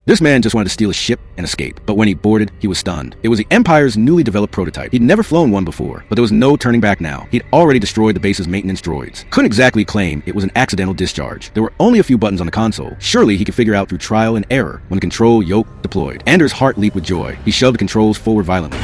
This man just wanted to steal a ship and escape, but when he boarded, he was stunned. It was the Empire's newly developed prototype. He'd never flown one before, but there was no turning back now. He'd already destroyed the base's maintenance droids. Couldn't exactly claim it was an accidental discharge. There were only a few buttons on the console. Surely he could figure out through trial and error when the control yoke deployed. Andor's heart leaped with joy. He shoved the controls forward violently,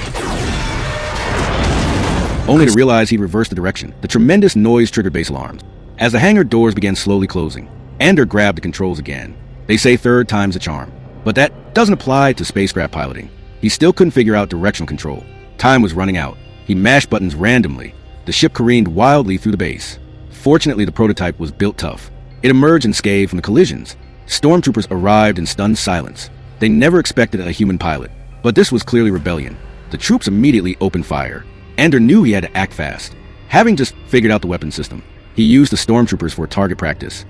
only to realize he'd reversed the direction. The tremendous noise triggered base alarms. As the hangar doors began slowly closing, Andor grabbed the controls again. They say third time's a charm. But that doesn't apply to spacecraft piloting. He still couldn't figure out directional control. Time was running out. He mashed buttons randomly. The ship careened wildly through the base. Fortunately, the prototype was built tough. It emerged unscathed from the collisions. Stormtroopers arrived in stunned silence. They never expected a human pilot. But this was clearly rebellion. The troops immediately opened fire. Andor knew he had to act fast. Having just figured out the weapon system, he used the stormtroopers for target practice.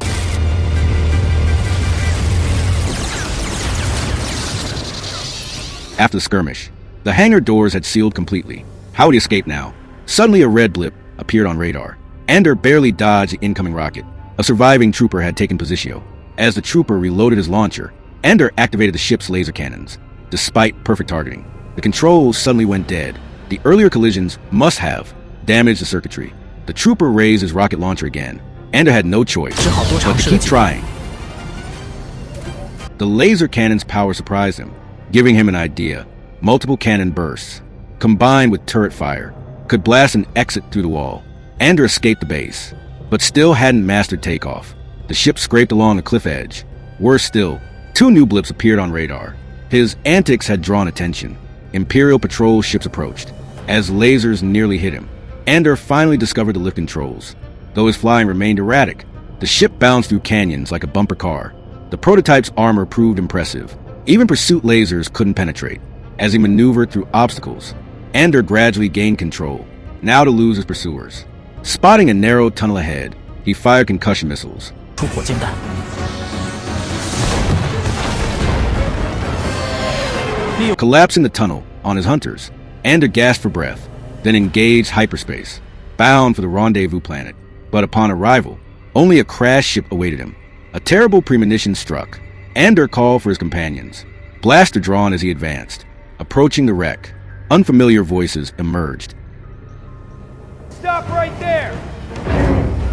After the skirmish, the hangar doors had sealed completely. How would he escape now? Suddenly a red blip appeared on radar. Andor barely dodged the incoming rocket. A surviving trooper had taken position. As the trooper reloaded his launcher, Andor activated the ship's laser cannons. Despite perfect targeting, the controls suddenly went dead. The earlier collisions must have damaged the circuitry. The trooper raised his rocket launcher again. Andor had no choice but to keep trying. The laser cannon's power surprised him, giving him an idea. Multiple cannon bursts, combined with turret fire, could blast an exit through the wall. Andor escaped the base, but still hadn't mastered takeoff. The ship scraped along a cliff edge. Worse still, 2 new blips appeared on radar. His antics had drawn attention. Imperial patrol ships approached. As lasers nearly hit him, Andor finally discovered the lift controls. Though his flying remained erratic, the ship bounced through canyons like a bumper car. The prototype's armor proved impressive. Even pursuit lasers couldn't penetrate. As he maneuvered through obstacles, Andor gradually gained control, now to lose his pursuers. Spotting a narrow tunnel ahead, he fired concussion missiles. Collapsing the tunnel on his hunters, Andor gasped for breath, then engaged hyperspace, bound for the rendezvous planet. But upon arrival, only a crashed ship awaited him. A terrible premonition struck. Andor called for his companions. Blaster drawn as he advanced. Approaching the wreck, unfamiliar voices emerged. Stop right there!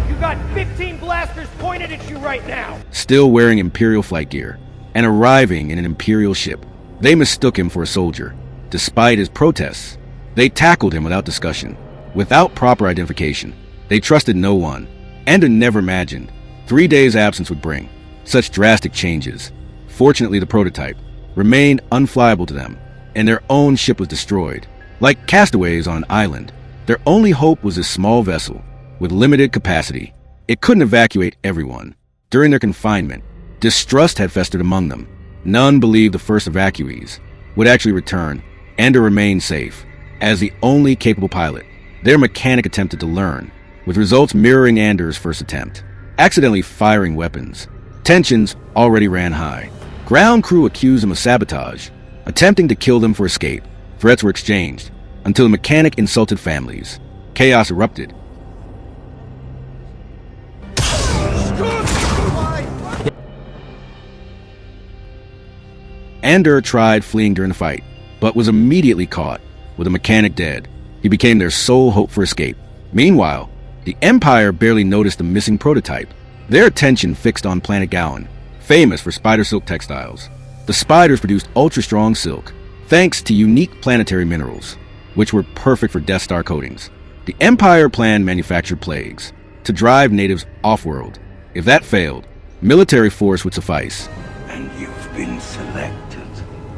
You got 15 blasters pointed at you right now! Still wearing Imperial flight gear, and arriving in an Imperial ship, they mistook him for a soldier. Despite his protests, they tackled him without discussion. Without proper identification, they trusted no one. Andor never imagined 3 days' absence would bring such drastic changes. Fortunately, the prototype remained unflyable to them, and their own ship was destroyed. Like castaways on an island, their only hope was a small vessel with limited capacity. It couldn't evacuate everyone. During their confinement, distrust had festered among them. None believed the first evacuees would actually return. Andor remained safe. As the only capable pilot, their mechanic attempted to learn, with results mirroring Andor's first attempt, accidentally firing weapons. Tensions already ran high. Ground crew accused him of sabotage, attempting to kill them for escape. Threats were exchanged, until the mechanic insulted families. Chaos erupted. Andor tried fleeing during the fight, but was immediately caught, with the mechanic dead. He became their sole hope for escape. Meanwhile, the Empire barely noticed the missing prototype. Their attention fixed on Planet Gowan, famous for spider silk textiles. The spiders produced ultra-strong silk, thanks to unique planetary minerals, which were perfect for Death Star coatings. The Empire planned manufactured plagues to drive natives off-world. If that failed, military force would suffice. And you've been selected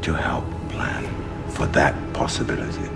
to help plan for that possibility.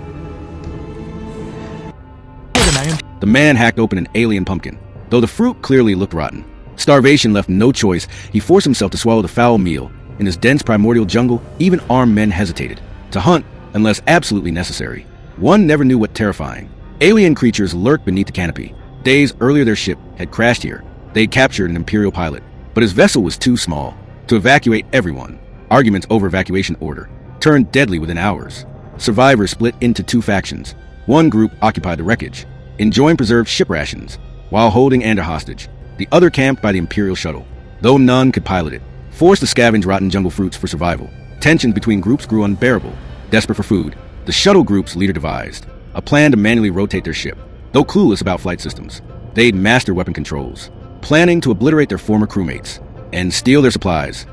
The man hacked open an alien pumpkin, though the fruit clearly looked rotten. Starvation left no choice. He forced himself to swallow the foul meal. In this dense primordial jungle, even armed men hesitated to hunt unless absolutely necessary. One never knew what terrifying. Alien creatures lurked beneath the canopy. Days earlier, their ship had crashed here. They had captured an Imperial pilot, but his vessel was too small to evacuate everyone. Arguments over evacuation order turned deadly within hours. Survivors split into 2 factions. One group occupied the wreckage, enjoying preserved ship rations, while holding Andor hostage. The other camped by the Imperial shuttle. Though none could pilot it, forced to scavenge rotten jungle fruits for survival. Tensions between groups grew unbearable. Desperate for food, the shuttle group's leader devised a plan to manually rotate their ship. Though clueless about flight systems, they'd master weapon controls, planning to obliterate their former crewmates and steal their supplies.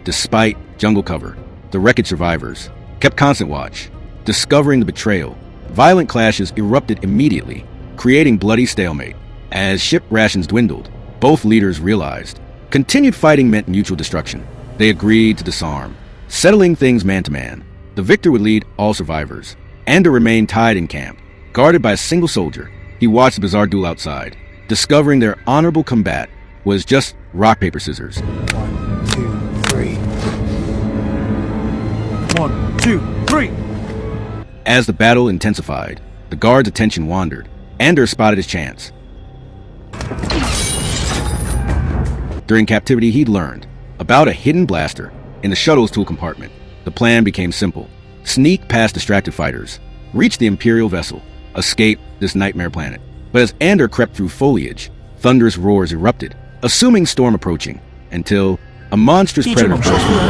Despite jungle cover, the wreckage survivors kept constant watch. Discovering the betrayal, violent clashes erupted immediately, creating bloody stalemate. As ship rations dwindled, both leaders realized continued fighting meant mutual destruction. They agreed to disarm, settling things man to man. The victor would lead all survivors. Andor remained tied in camp, guarded by a single soldier. He watched the bizarre duel outside, discovering their honorable combat was just rock, paper, scissors. 1, 2, 3. 1, 2, 3. As the battle intensified, the guard's attention wandered. Andor spotted his chance. During captivity, he'd learned about a hidden blaster in the shuttle's tool compartment. The plan became simple. Sneak past distracted fighters, reach the Imperial vessel, escape this nightmare planet. But as Andor crept through foliage, thunderous roars erupted, assuming storm approaching, until a monstrous predator burst from the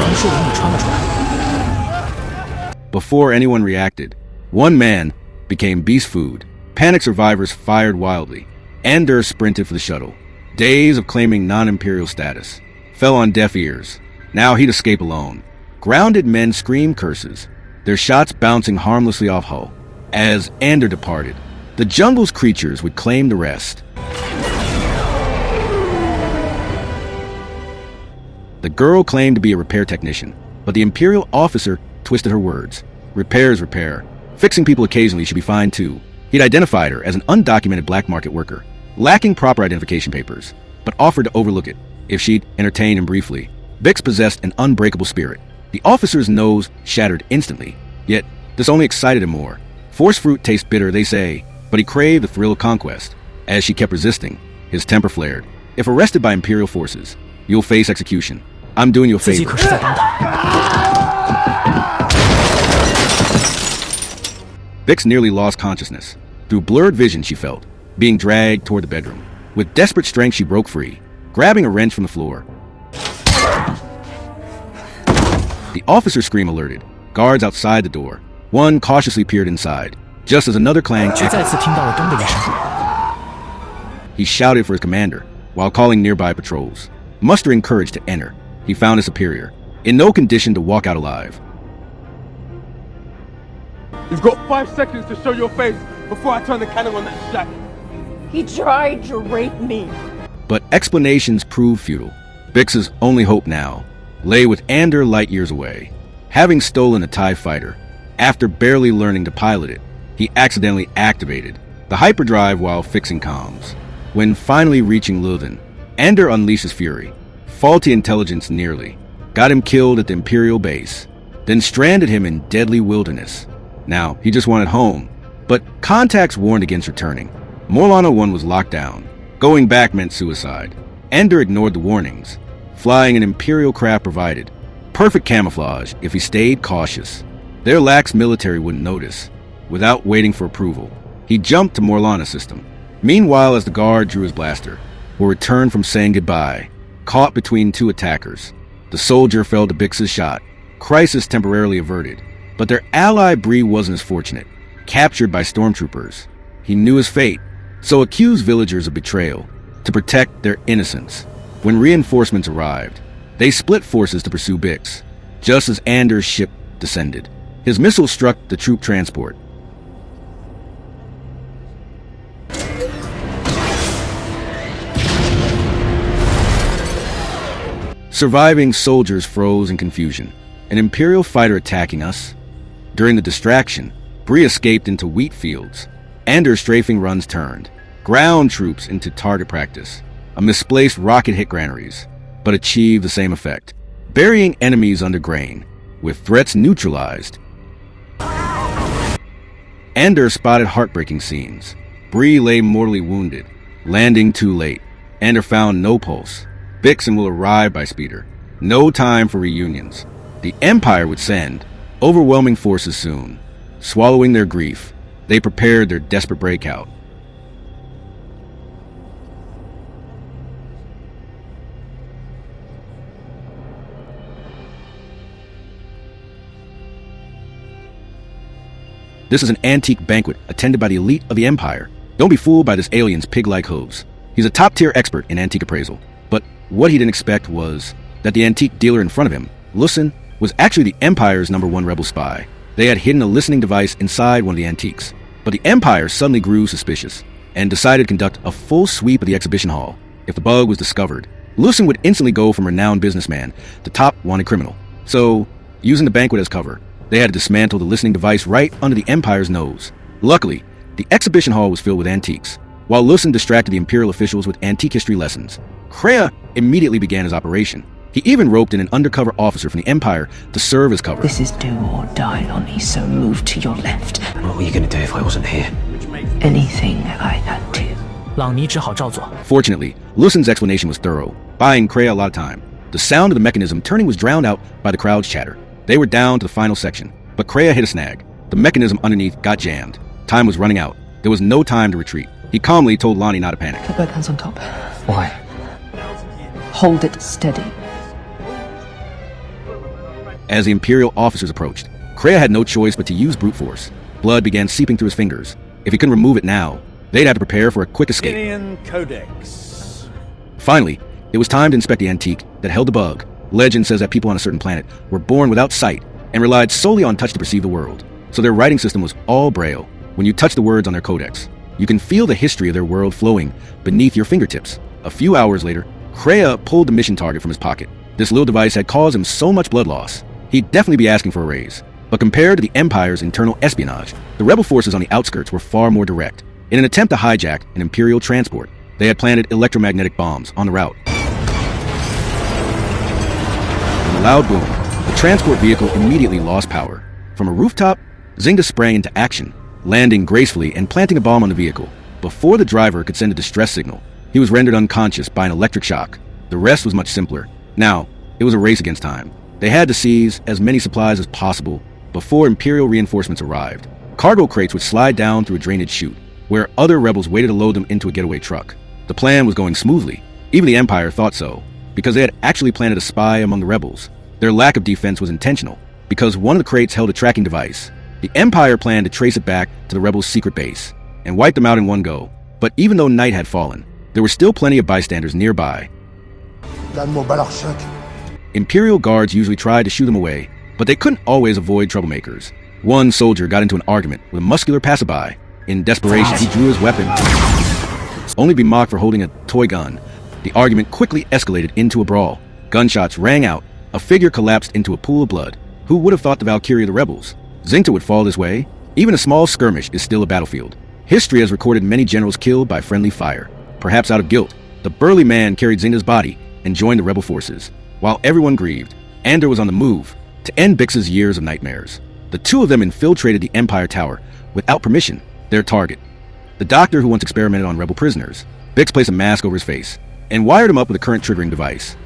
ground. Before anyone reacted, one man became beast food. Panicked survivors fired wildly. Andor sprinted for the shuttle. Days of claiming non-Imperial status fell on deaf ears. Now he'd escape alone. Grounded men screamed curses, their shots bouncing harmlessly off hull. As Andor departed, the jungle's creatures would claim the rest. The girl claimed to be a repair technician, but the Imperial officer twisted her words. Repair is repair. Fixing people occasionally should be fine too. He'd identified her as an undocumented black market worker, lacking proper identification papers, but offered to overlook it if she'd entertain him briefly. Bix possessed an unbreakable spirit. The officer's nose shattered instantly, yet this only excited him more. Force fruit tastes bitter, they say, but he craved the thrill of conquest. As she kept resisting, his temper flared. If arrested by Imperial forces, you'll face execution. I'm doing you a favor. Bix nearly lost consciousness. Through blurred vision, she felt being dragged toward the bedroom. With desperate strength, she broke free, grabbing a wrench from the floor. The officer's scream alerted guards outside the door. One cautiously peered inside, just as another clang echoed. He shouted for his commander while calling nearby patrols. Mustering courage to enter, he found his superior, in no condition to walk out alive. You've got 5 seconds to show your face before I turn the cannon on that shack. He tried to rape me. But explanations proved futile. Bix's only hope now lay with Andor light years away. Having stolen a TIE fighter, after barely learning to pilot it, he accidentally activated the hyperdrive while fixing comms. When finally reaching Luthen, Andor unleashed his fury. Faulty intelligence nearly got him killed at the Imperial base, then stranded him in deadly wilderness. Now, he just wanted home, but contacts warned against returning. Morlana 1 was locked down. Going back meant suicide. Andor ignored the warnings. Flying an Imperial craft provided perfect camouflage if he stayed cautious. Their lax military wouldn't notice. Without waiting for approval, he jumped to Morlana's system. Meanwhile, as the guard drew his blaster, or returned from saying goodbye, caught between two attackers, the soldier fell to Bix's shot. Crisis temporarily averted, but their ally Bree wasn't as fortunate. Captured by stormtroopers, he knew his fate, so accused villagers of betrayal to protect their innocence. When reinforcements arrived, they split forces to pursue Bix, just as Andor's ship descended. His missile struck the troop transport. Surviving soldiers froze in confusion. An Imperial fighter attacking us? During the distraction, Bree escaped into wheat fields. Andor's strafing runs turned ground troops into target practice. A misplaced rocket hit granaries, but achieved the same effect, burying enemies under grain. With threats neutralized, Andor spotted heartbreaking scenes. Bree lay mortally wounded, landing too late. Andor found no pulse. Bixen will arrive by speeder. No time for reunions. The Empire would send overwhelming forces soon. Swallowing their grief, they prepared their desperate breakout. This is an antique banquet attended by the elite of the Empire. Don't be fooled by this alien's pig-like hooves. He's a top-tier expert in antique appraisal. But what he didn't expect was that the antique dealer in front of him, Lusen, was actually the Empire's #1 rebel spy. They had hidden a listening device inside one of the antiques. But the Empire suddenly grew suspicious and decided to conduct a full sweep of the exhibition hall. If the bug was discovered, Lusen would instantly go from renowned businessman to top wanted criminal. So, using the banquet as cover, they had to dismantle the listening device right under the Empire's nose. Luckily, the exhibition hall was filled with antiques. While Lusen distracted the Imperial officials with antique history lessons, Kreia immediately began his operation. He even roped in an undercover officer from the Empire to serve as cover. This is do or die, Lonnie, so move to your left. What were you going to do if I wasn't here? Anything I had to. 朗尼只好照做。 Fortunately, Lusen's explanation was thorough, buying Kreia a lot of time. The sound of the mechanism turning was drowned out by the crowd's chatter. They were down to the final section, but Kreia hit a snag. The mechanism underneath got jammed. Time was running out. There was no time to retreat. He calmly told Lonnie not to panic. Put both hands on top. Why? Hold it steady. As the Imperial officers approached, Kreia had no choice but to use brute force. Blood began seeping through his fingers. If he couldn't remove it now, they'd have to prepare for a quick escape. Indian Codex. Finally, it was time to inspect the antique that held the bug. Legend says that people on a certain planet were born without sight and relied solely on touch to perceive the world. So their writing system was all braille. When you touch the words on their codex, you can feel the history of their world flowing beneath your fingertips. A few hours later, Kreia pulled the mission target from his pocket. This little device had caused him so much blood loss, he'd definitely be asking for a raise. But compared to the Empire's internal espionage, the rebel forces on the outskirts were far more direct. In an attempt to hijack an Imperial transport, they had planted electromagnetic bombs on the route. With a loud boom, the transport vehicle immediately lost power. From a rooftop, Zynga sprang into action, landing gracefully and planting a bomb on the vehicle. Before the driver could send a distress signal, he was rendered unconscious by an electric shock. The rest was much simpler. Now, it was a race against time. They had to seize as many supplies as possible before Imperial reinforcements arrived. Cargo crates would slide down through a drainage chute, where other rebels waited to load them into a getaway truck. The plan was going smoothly. Even the Empire thought so, because they had actually planted a spy among the rebels. Their lack of defense was intentional, because one of the crates held a tracking device. The Empire planned to trace it back to the rebels' secret base and wipe them out in one go. But even though night had fallen, there were still plenty of bystanders nearby. Imperial guards usually tried to shoo them away, but they couldn't always avoid troublemakers. One soldier got into an argument with a muscular passerby. In desperation, he drew his weapon, only to be mocked for holding a toy gun. The argument quickly escalated into a brawl. Gunshots rang out. A figure collapsed into a pool of blood. Who would have thought the Valkyrie of the rebels? Zynga would fall this way? Even a small skirmish is still a battlefield. History has recorded many generals killed by friendly fire. Perhaps out of guilt, the burly man carried Zynga's body and joined the rebel forces. While everyone grieved, Andor was on the move to end Bix's years of nightmares. The two of them infiltrated the Empire Tower without permission, their target. The doctor who once experimented on rebel prisoners. Bix placed a mask over his face and wired him up with a current triggering device.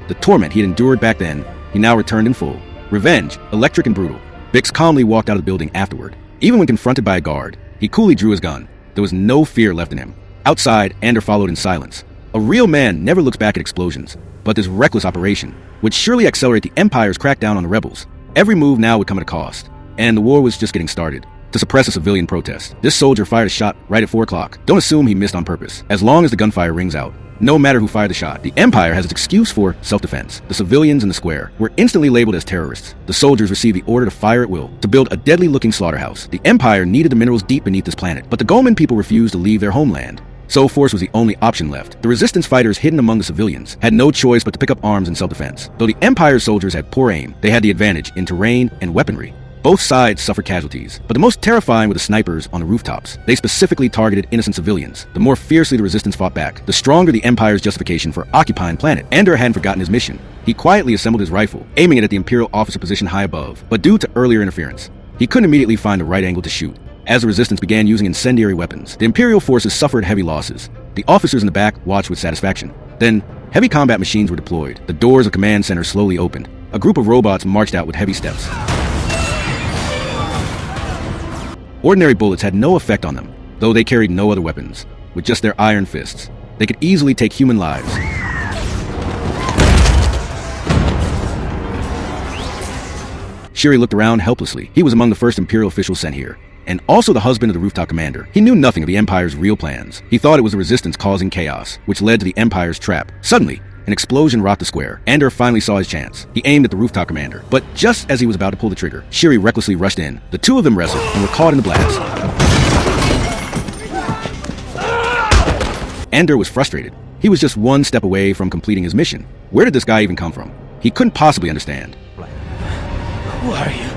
The torment he had endured back then, he now returned in full. Revenge, electric and brutal. Bix calmly walked out of the building afterward. Even when confronted by a guard, he coolly drew his gun. There was no fear left in him. Outside, Andor followed in silence. A real man never looks back at explosions, but this reckless operation would surely accelerate the Empire's crackdown on the rebels. Every move now would come at a cost, and the war was just getting started. To suppress a civilian protest, this soldier fired a shot right at 4 o'clock. Don't assume he missed on purpose. As long as the gunfire rings out, no matter who fired the shot, the Empire has its excuse for self-defense. The civilians in the square were instantly labeled as terrorists. The soldiers received the order to fire at will, to build a deadly-looking slaughterhouse. The Empire needed the minerals deep beneath this planet, but the Goleman people refused to leave their homeland. So force was the only option left. The resistance fighters hidden among the civilians had no choice but to pick up arms in self-defense. Though the Empire's soldiers had poor aim, they had the advantage in terrain and weaponry. Both sides suffered casualties, but the most terrifying were the snipers on the rooftops. They specifically targeted innocent civilians. The more fiercely the resistance fought back, the stronger the Empire's justification for occupying planet. Andor hadn't forgotten his mission. He quietly assembled his rifle, aiming it at the Imperial officer positioned high above. But due to earlier interference, he couldn't immediately find the right angle to shoot. As the resistance began using incendiary weapons, the Imperial forces suffered heavy losses. The officers in the back watched with satisfaction. Then, heavy combat machines were deployed. The doors of command centers slowly opened. A group of robots marched out with heavy steps. Ordinary bullets had no effect on them, though they carried no other weapons. With just their iron fists, they could easily take human lives. Shiri looked around helplessly. He was among the first Imperial officials sent here, and also the husband of the rooftop commander. He knew nothing of the Empire's real plans. He thought it was the Resistance causing chaos, which led to the Empire's trap. Suddenly, an explosion rocked the square. Andor finally saw his chance. He aimed at the rooftop commander, but just as he was about to pull the trigger, Shiri recklessly rushed in. The two of them wrestled and were caught in the blast. Andor was frustrated. He was just one step away from completing his mission. Where did this guy even come from? He couldn't possibly understand. Who are you?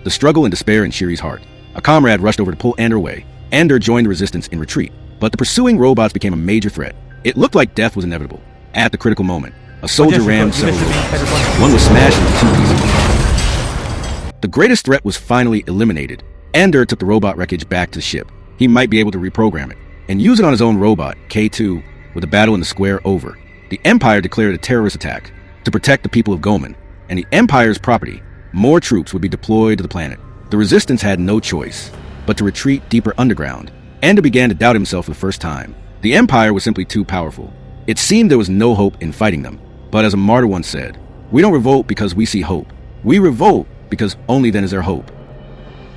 The struggle and despair in Shiri's heart. A comrade rushed over to pull Andor away. Andor joined the Resistance in retreat, but the pursuing robots became a major threat. It looked like death was inevitable. At the critical moment, a soldier rammed several robots. One was smashed into 2 pieces. The greatest threat was finally eliminated. Andor took the robot wreckage back to the ship. He might be able to reprogram it and use it on his own robot, K2, with the battle in the square over. The Empire declared a terrorist attack to protect the people of Goman and the Empire's property. More troops would be deployed to the planet. The Resistance had no choice but to retreat deeper underground. Andor began to doubt himself for the first time. The Empire was simply too powerful. It seemed there was no hope in fighting them. But as a martyr once said, we don't revolt because we see hope. We revolt because only then is there hope.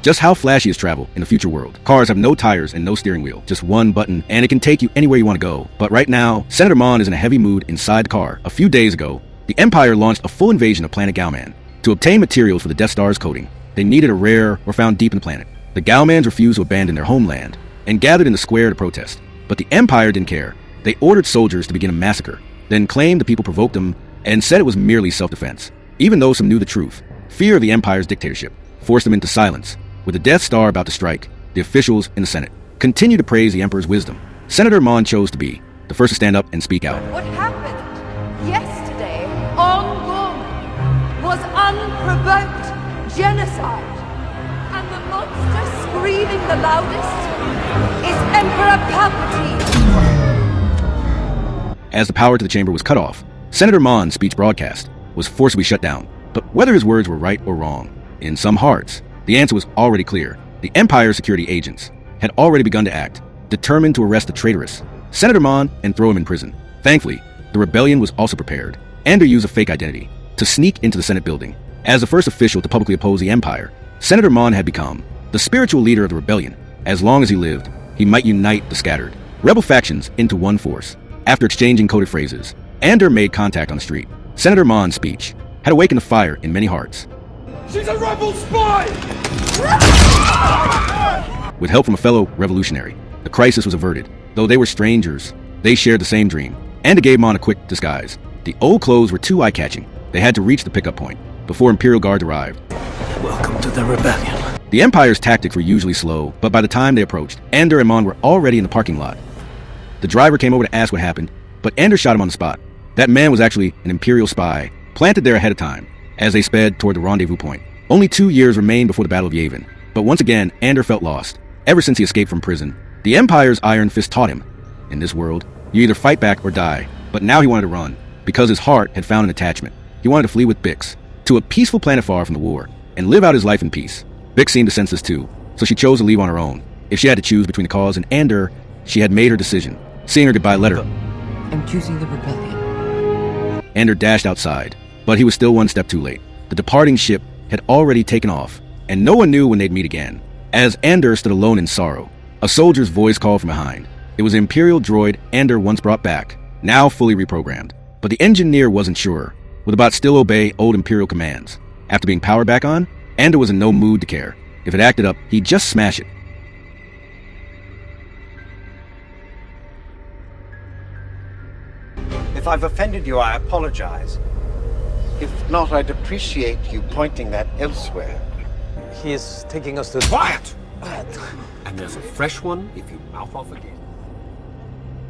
Just how flashy is travel in the future world? Cars have no tires and no steering wheel, just one button, and it can take you anywhere you want to go. But right now, Senator Mon is in a heavy mood inside the car. A few days ago, the Empire launched a full invasion of planet Galman. To obtain materials for the Death Star's coating, they needed a rare or found deep in the planet. The Galmans refused to abandon their homeland and gathered in the square to protest. But the Empire didn't care. They ordered soldiers to begin a massacre, then claimed the people provoked them and said it was merely self-defense. Even though some knew the truth, fear of the Empire's dictatorship forced them into silence. With the Death Star about to strike, the officials in the Senate continued to praise the Emperor's wisdom. Senator Mon chose to be the first to stand up and speak out. What happened yesterday on Gorman was unprovoked genocide. And the monster screaming the loudest is Emperor Palpatine. As the power to the chamber was cut off, Senator Mon's speech broadcast was forcibly shut down. But whether his words were right or wrong, in some hearts, the answer was already clear. The Empire's security agents had already begun to act, determined to arrest the traitorous Senator Mon and throw him in prison. Thankfully, the rebellion was also prepared. Andor used a fake identity to sneak into the Senate building. As the first official to publicly oppose the Empire, Senator Mon had become the spiritual leader of the rebellion. As long as he lived, he might unite the scattered rebel factions into one force. After exchanging coded phrases, Andor made contact on the street. Senator Mon's speech had awakened a fire in many hearts. She's a rebel spy! With help from a fellow revolutionary, the crisis was averted. Though they were strangers, they shared the same dream. Andor gave Mon a quick disguise. The old clothes were too eye-catching. They had to reach the pickup point before Imperial guards arrived. Welcome to the rebellion. The Empire's tactics were usually slow, but by the time they approached, Andor and Mon were already in the parking lot. The driver came over to ask what happened, but Andor shot him on the spot. That man was actually an Imperial spy, planted there ahead of time, as they sped toward the rendezvous point. Only 2 years remained before the Battle of Yavin, but once again, Andor felt lost. Ever since he escaped from prison, the Empire's iron fist taught him, in this world, you either fight back or die. But now he wanted to run, because his heart had found an attachment. He wanted to flee with Bix, to a peaceful planet far from the war, and live out his life in peace. Bix seemed to sense this too, so she chose to leave on her own. If she had to choose between the cause and Andor, she had made her decision. Seeing her goodbye letter, I'm choosing the rebellion. Andor dashed outside, but he was still one step too late. The departing ship had already taken off, and no one knew when they'd meet again. As Andor stood alone in sorrow, a soldier's voice called from behind. It was the Imperial droid Andor once brought back, now fully reprogrammed. But the engineer wasn't sure. Would the bot still obey old Imperial commands? After being powered back on, Andor was in no mood to care. If it acted up, he'd just smash it. If I've offended you, I apologize. If not, I'd appreciate you pointing that elsewhere. He is taking us to... Quiet! And there's a fresh one if you mouth off again.